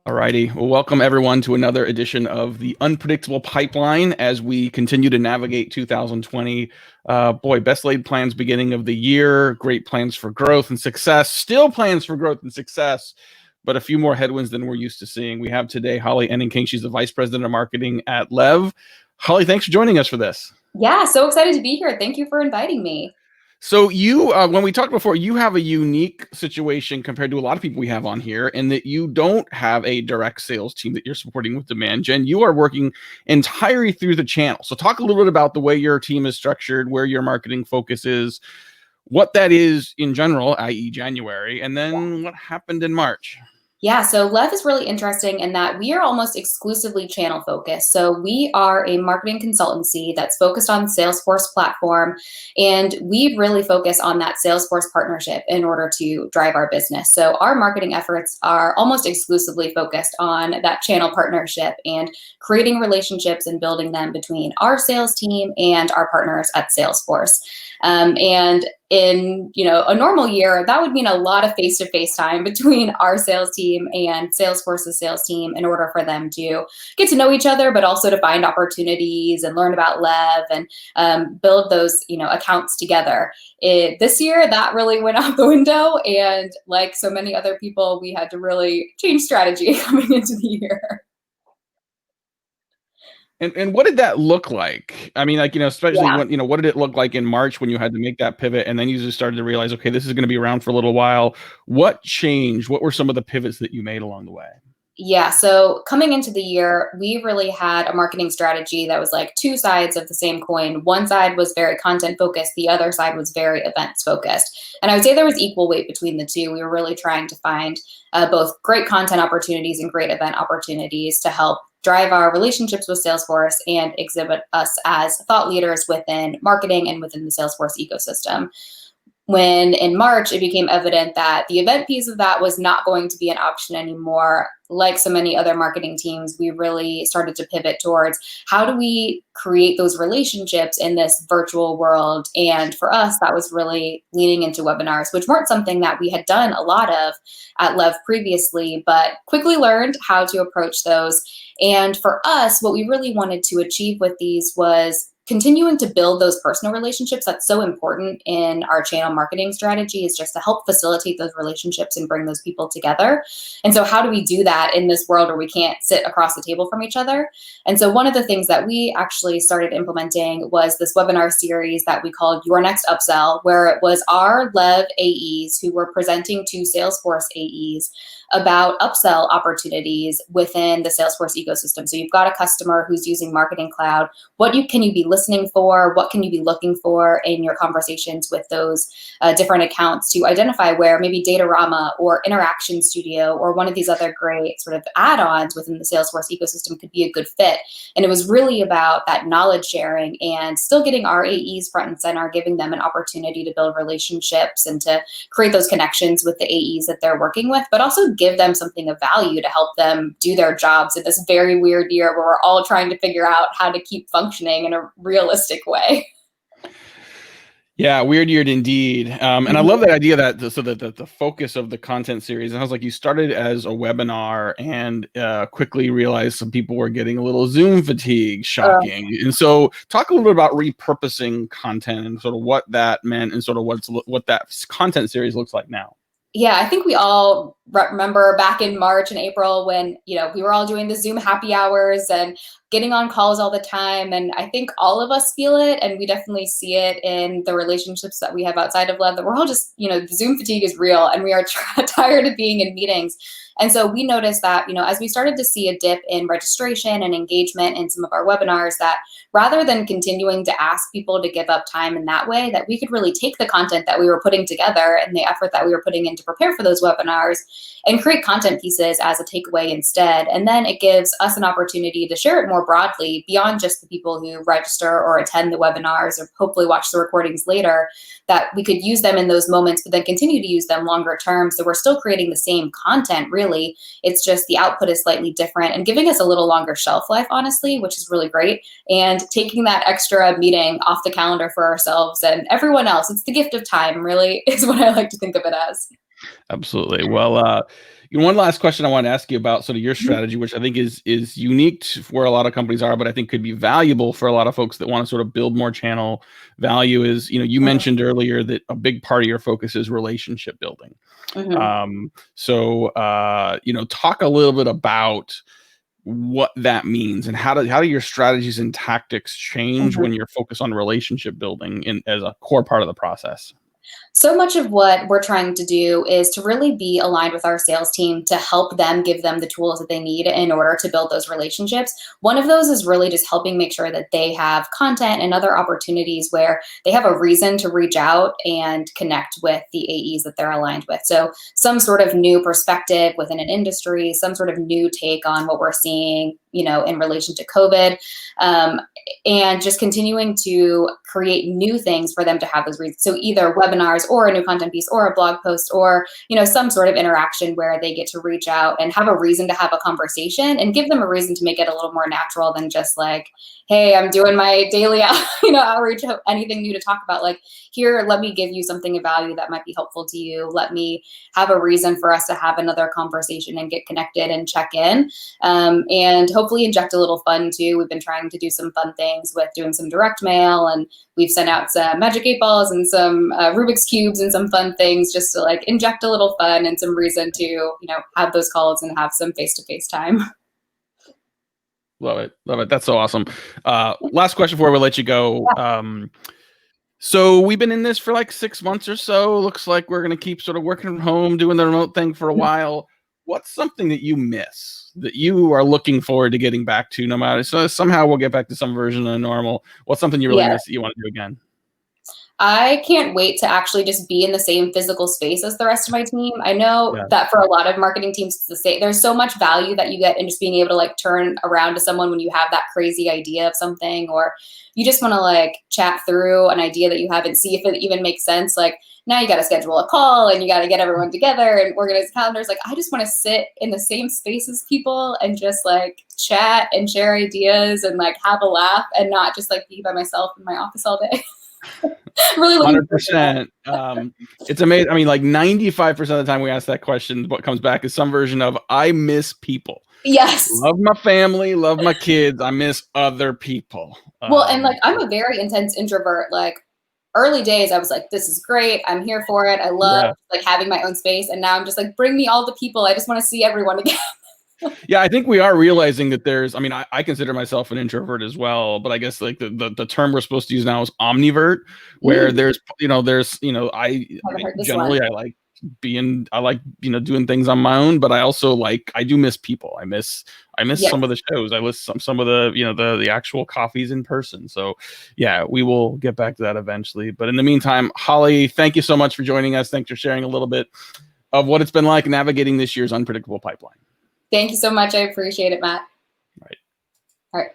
All righty. Well, welcome everyone to another edition of the Unpredictable Pipeline as we continue to navigate 2020. Best laid plans beginning of the year, great plans for growth and success, still plans for growth and success, but a few more headwinds than we're used to seeing. We have today Holly Enneking. She's the Vice President of Marketing at Lev. Holly, thanks for joining us for this. Yeah, so excited to be here. Thank you for inviting me. So when we talked before, you have a unique situation compared to a lot of people we have on here in that you don't have a direct sales team that you're supporting with demand gen. You are working entirely through the channel. So talk a little bit about the way your team is structured, where your marketing focus is, what that is in general, i.e. January, and then what happened in March. Yeah, so Lev is really interesting in that we are almost exclusively channel focused. So we are a marketing consultancy that's focused on Salesforce platform, and we really focus on that Salesforce partnership in order to drive our business. So our marketing efforts are almost exclusively focused on that channel partnership and creating relationships and building them between our sales team and our partners at Salesforce. And in a normal year, that would mean a lot of face-to-face time between our sales team and Salesforce's sales team in order for them to get to know each other, but also to find opportunities and learn about Lev and build those accounts together. This year, that really went out the window, and like so many other people, we had to really change strategy coming into the year. And what did that look like? I mean, especially Yeah. when, what did it look like in March when you had to make that pivot and then you just started to realize, okay, this is going to be around for a little while. What changed? What were some of the pivots that you made along the way? Yeah, so coming into the year, we really had a marketing strategy that was like two sides of the same coin. One side was very content focused, the other side was very events focused. And I would say there was equal weight between the two. We were really trying to find both great content opportunities and great event opportunities to help drive our relationships with Salesforce and exhibit us as thought leaders within marketing and within the Salesforce ecosystem. When in March, it became evident that the event piece of that was not going to be an option anymore. Like so many other marketing teams, we really started to pivot towards how do we create those relationships in this virtual world? And for us, that was really leaning into webinars, which weren't something that we had done a lot of at Lev previously, but quickly learned how to approach those. And for us, what we really wanted to achieve with these was continuing to build those personal relationships. That's so important in our channel marketing strategy, is just to help facilitate those relationships and bring those people together. And so how do we do that in this world where we can't sit across the table from each other? And so one of the things that we actually started implementing was this webinar series that we called Your Next Upsell, where it was our Lev AEs who were presenting to Salesforce AEs about upsell opportunities within the Salesforce ecosystem. So you've got a customer who's using Marketing Cloud. Can you be listening for? What can you be looking for in your conversations with those different accounts to identify where maybe Datorama or Interaction Studio or one of these other great sort of add-ons within the Salesforce ecosystem could be a good fit? And it was really about that knowledge sharing and still getting our AEs front and center, giving them an opportunity to build relationships and to create those connections with the AEs that they're working with, but also give them something of value to help them do their jobs in this very weird year where we're all trying to figure out how to keep functioning in a realistic way. Yeah, weird year indeed. And I love that idea that the focus of the content series, and I was like, you started as a webinar and quickly realized some people were getting a little Zoom fatigue, shocking. And so talk a little bit about repurposing content and sort of what that meant and sort of what that content series looks like now. Yeah, I think we all remember back in March and April when, we were all doing the Zoom happy hours and getting on calls all the time. And I think all of us feel it, and we definitely see it in the relationships that we have outside of Lev, that we're all just, the Zoom fatigue is real and we are tired of being in meetings. And so we noticed that, as we started to see a dip in registration and engagement in some of our webinars, that rather than continuing to ask people to give up time in that way, that we could really take the content that we were putting together and the effort that we were putting in to prepare for those webinars and create content pieces as a takeaway instead. And then it gives us an opportunity to share it more broadly beyond just the people who register or attend the webinars or hopefully watch the recordings later, that we could use them in those moments, but then continue to use them longer term. So we're still creating the same content, really. It's just the output is slightly different and giving us a little longer shelf life, honestly, which is really great. And taking that extra meeting off the calendar for ourselves and everyone else. It's the gift of time, really, is what I like to think of it as. Absolutely. Well, one last question I want to ask you about sort of your strategy, which I think is unique to where a lot of companies are, but I think could be valuable for a lot of folks that want to sort of build more channel value is, you mentioned earlier that a big part of your focus is relationship building. So, talk a little bit about what that means and how do your strategies and tactics change when you're focused on relationship building as a core part of the process? So much of what we're trying to do is to really be aligned with our sales team to help them, give them the tools that they need in order to build those relationships. One of those is really just helping make sure that they have content and other opportunities where they have a reason to reach out and connect with the AEs that they're aligned with. So some sort of new perspective within an industry, some sort of new take on what we're seeing, in relation to COVID, and just continuing to create new things for them to have those reasons. So either webinars or a new content piece or a blog post or, some sort of interaction where they get to reach out and have a reason to have a conversation and give them a reason to make it a little more natural than just like, hey, I'm doing my daily, outreach, anything new to talk about. Like, here, let me give you something of value that might be helpful to you. Let me have a reason for us to have another conversation and get connected and check in. And hopefully inject a little fun too. We've been trying to do some fun things with doing some direct mail, and we've sent out some Magic 8 balls and some Rubik's Cubes and some fun things just to like inject a little fun and some reason to, have those calls and have some face-to-face time. Love it. Love it. That's so awesome. Last question before we let you go. So we've been in this for like 6 months or so. Looks like we're going to keep sort of working from home, doing the remote thing for a while. What's something that you miss that you are looking forward to getting back to no matter? So somehow we'll get back to some version of normal. What's something you really miss that you want to do again? I can't wait to actually just be in the same physical space as the rest of my team. I know that for a lot of marketing teams, there's so much value that you get in just being able to like turn around to someone when you have that crazy idea of something, or you just want to like chat through an idea that you have and see if it even makes sense. Like now you got to schedule a call and you got to get everyone together and organize calendars. Like I just want to sit in the same space as people and just like chat and share ideas and like have a laugh and not just like be by myself in my office all day. Really 100%. It's amazing. I mean, like 95% of the time we ask that question, what comes back is some version of I miss people. Yes. Love my family, love my kids. I miss other people. Well, and like I'm a very intense introvert. Like early days, I was like, this is great. I'm here for it. I love like having my own space. And now I'm just like, bring me all the people. I just want to see everyone again. Yeah, I think we are realizing that I consider myself an introvert as well, but I guess like the term we're supposed to use now is omnivert, where I like doing things on my own, but I also I do miss people. I miss some of the shows. I miss some of the the actual coffees in person. So yeah, we will get back to that eventually. But in the meantime, Holly, thank you so much for joining us. Thanks for sharing a little bit of what it's been like navigating this year's unpredictable pipeline. Thank you so much. I appreciate it, Matt. All right. All right.